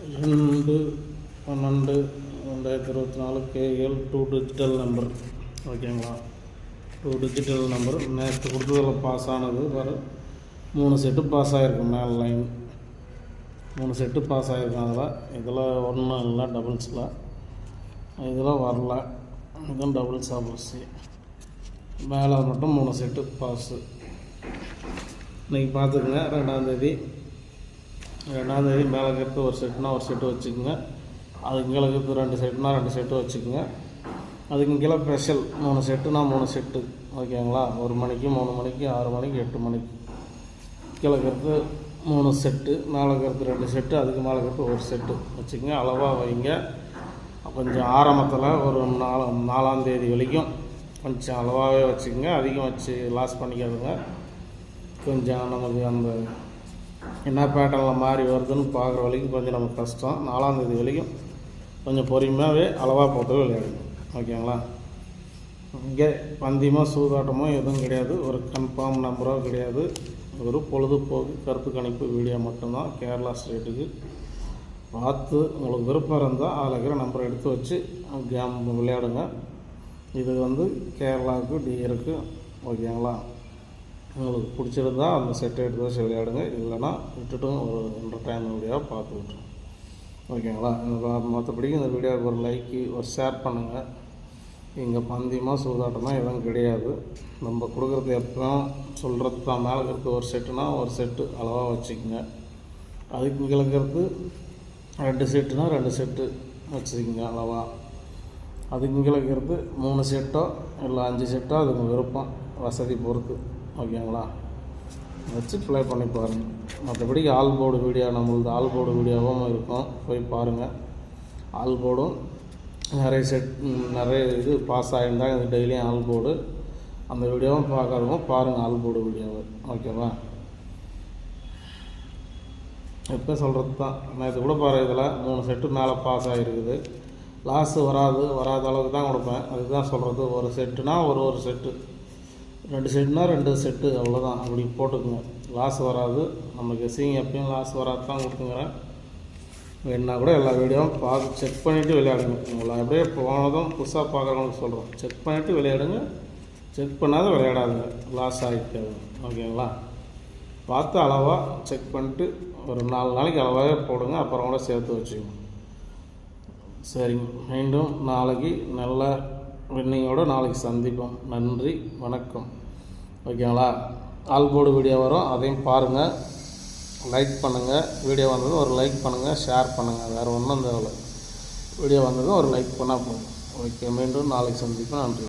2/12/2024 KL 2 digital number. ஓகேங்களா, 2 digital number. நேற்று கொடுத்ததில் pass ஆனது வர 3 செட்டு பாஸ் ஆகிருக்கு. மேல் லைன் 3 செட்டு பாஸ் ஆகிருக்கும். இதில் ஒன்றும் இல்லை, டபுள்ஸில் இதில் வரல. இதுவும் டபுள்ஸ் ஆப்போசி. மேலே மட்டும் 3 செட்டு பாஸு. இன்றைக்கி பார்த்துக்குங்க. 2ஆந்தேதி மேலே இருக்கிறது ஒரு செட்டுனா ஒரு செட்டு வச்சுக்கோங்க. அதுக்கு கீழே இருக்கிறது 2 செட்டுனா 2 செட்டு வச்சுக்கோங்க. அதுக்கு கீழே ஸ்பெஷல் 3 செட்டுனா 3 செட்டு. ஓகேங்களா, 1 மணிக்கு 3 மணிக்கு 6 மணிக்கு 8 மணிக்கு கீழே இருக்கிறது 3 செட்டு, மேலே இருக்கிறது 2 செட்டு, அதுக்கு மேலே இருக்கிறது ஒரு செட்டு வச்சுக்கோங்க. அளவாக வைங்க. கொஞ்சம் ஆரம்பத்தில் ஒரு 4ஆந்தேதி வரைக்கும் கொஞ்சம் அளவாகவே வச்சுக்கோங்க. அதிகம் வச்சு லாஸ் பண்ணிக்காதுங்க. கொஞ்சம் நமக்கு அந்த என்ன பேட்டர்னில் மாறி வருதுன்னு பார்க்குற வரைக்கும் கொஞ்சம் நமக்கு கஷ்டம். 4ஆந்தேதி வரைக்கும் கொஞ்சம் பொறுமையாகவே அளவாக போட்டு விளையாடுங்க. ஓகேங்களா, இங்கே பந்தயமோ சூதாட்டமோ எதுவும் கிடையாது. ஒரு கன்ஃபார்ம் நம்பரோ கிடையாது. ஒரு பொழுதுபோக்கு கருத்து கணிப்பு வீடியோ மட்டும்தான். கேரளா ஸ்டேட்டுக்கு பார்த்து உங்களுக்கு விருப்பம் இருந்தால் அதில் இருக்கிற நம்பரை எடுத்து வச்சு கேம் விளையாடுங்க. இது கேரளாவுக்கு டிஆருக்கு. ஓகேங்களா, உங்களுக்கு பிடிச்சிருந்தா அந்த செட்டை எடுத்து வச்சு விளையாடுங்க. இல்லைன்னா விட்டுட்டும் ஒரு என்டர்டைன்மெண்ட் வீடியோவாக பார்த்து விட்டுருங்க. ஓகேங்களா, மற்றபடிக்கு இந்த வீடியோவுக்கு ஒரு லைக்கு ஒரு ஷேர் பண்ணுங்கள். இங்கே பந்தயமாக சூதாட்டமாக எதுவும் கிடையாது. நம்ம கொடுக்குறது எப்பவும் சொல்கிறது தான். மேலே இருக்கிறது ஒரு செட்டுனா ஒரு செட்டு அளவாக வச்சுக்கோங்க. அதுக்கு இங்கே இருக்கிறது 2 செட்டுனா 2 செட்டு வச்சுக்கோங்க அளவாக. அதுக்கு இங்கே இருக்கிறது 3 செட்டோ இல்லை 5 செட்டோ அதுக்கு விருப்பம், வசதி பொறுத்து. ஓகேங்களா, வச்சு ப்ளே பண்ணி பாருங்கள். மற்றபடி ஆல் போர்டு வீடியோ நம்மளது ஆல் போர்டு வீடியோவும் இருக்கும், போய் பாருங்கள். ஆல் போர்டும் நிறைய இது பாஸ் ஆகிருந்தாங்க. இது டெய்லியும் ஆல் போர்டு அந்த வீடியோவும் பார்க்காதவங்க பாருங்கள், ஆல் போர்டு வீடியோவை. ஓகேவா, எப்போ சொல்கிறது தான். நேற்று கூட பாரு, இதில் 3 செட்டு மேலே பாஸ் ஆகிருக்குது. லாஸு வராத அளவுக்கு தான் கொடுப்பேன். அதுதான் சொல்கிறது. ஒரு செட்டுனா ஒரு செட்டு, 2 செட்டுனா 2 செட்டு, அவ்வளோதான். அப்படி போட்டுக்குங்க. லாஸ் வராது. நம்ம கெஸ்ஸிங் எப்பயும் லாஸ் வராது தான் கொடுத்துங்கிறேன். வேணா கூட எல்லா வீடியோவும் பார்த்து செக் பண்ணிவிட்டு விளையாடுங்க. உங்களை அப்படியே போனதும் புதுசாக பார்க்குறவங்களுக்கு சொல்கிறோம், செக் பண்ணிவிட்டு விளையாடுங்க. செக் பண்ணாத விளையாடாதுங்க, லாஸ் ஆகிக்காது. ஓகேங்களா, பார்த்து அளவாக செக் பண்ணிட்டு ஒரு 4 நாளைக்கு அளவாகவே போடுங்க. அப்புறம் கூட சேர்த்து வச்சுக்கோங்க. சரிங்க, மீண்டும் நாளைக்கு நல்ல வின்னிங்கோடு நாளைக்கு சந்திப்போம். நன்றி, வணக்கம். ஓகேங்களா, ஆல் போர்டு வீடியோ வரும், அதையும் பாருங்கள். லைக் பண்ணுங்கள். வீடியோ வந்ததும் ஒரு லைக் பண்ணுங்கள், ஷேர் பண்ணுங்கள். வேறு ஒன்றும் தேவையில்லை. வீடியோ வந்ததும் ஒரு லைக் பண்ணால் போதும். ஓகே, மீண்டும் நாளைக்கு சந்திப்போம். நன்றி.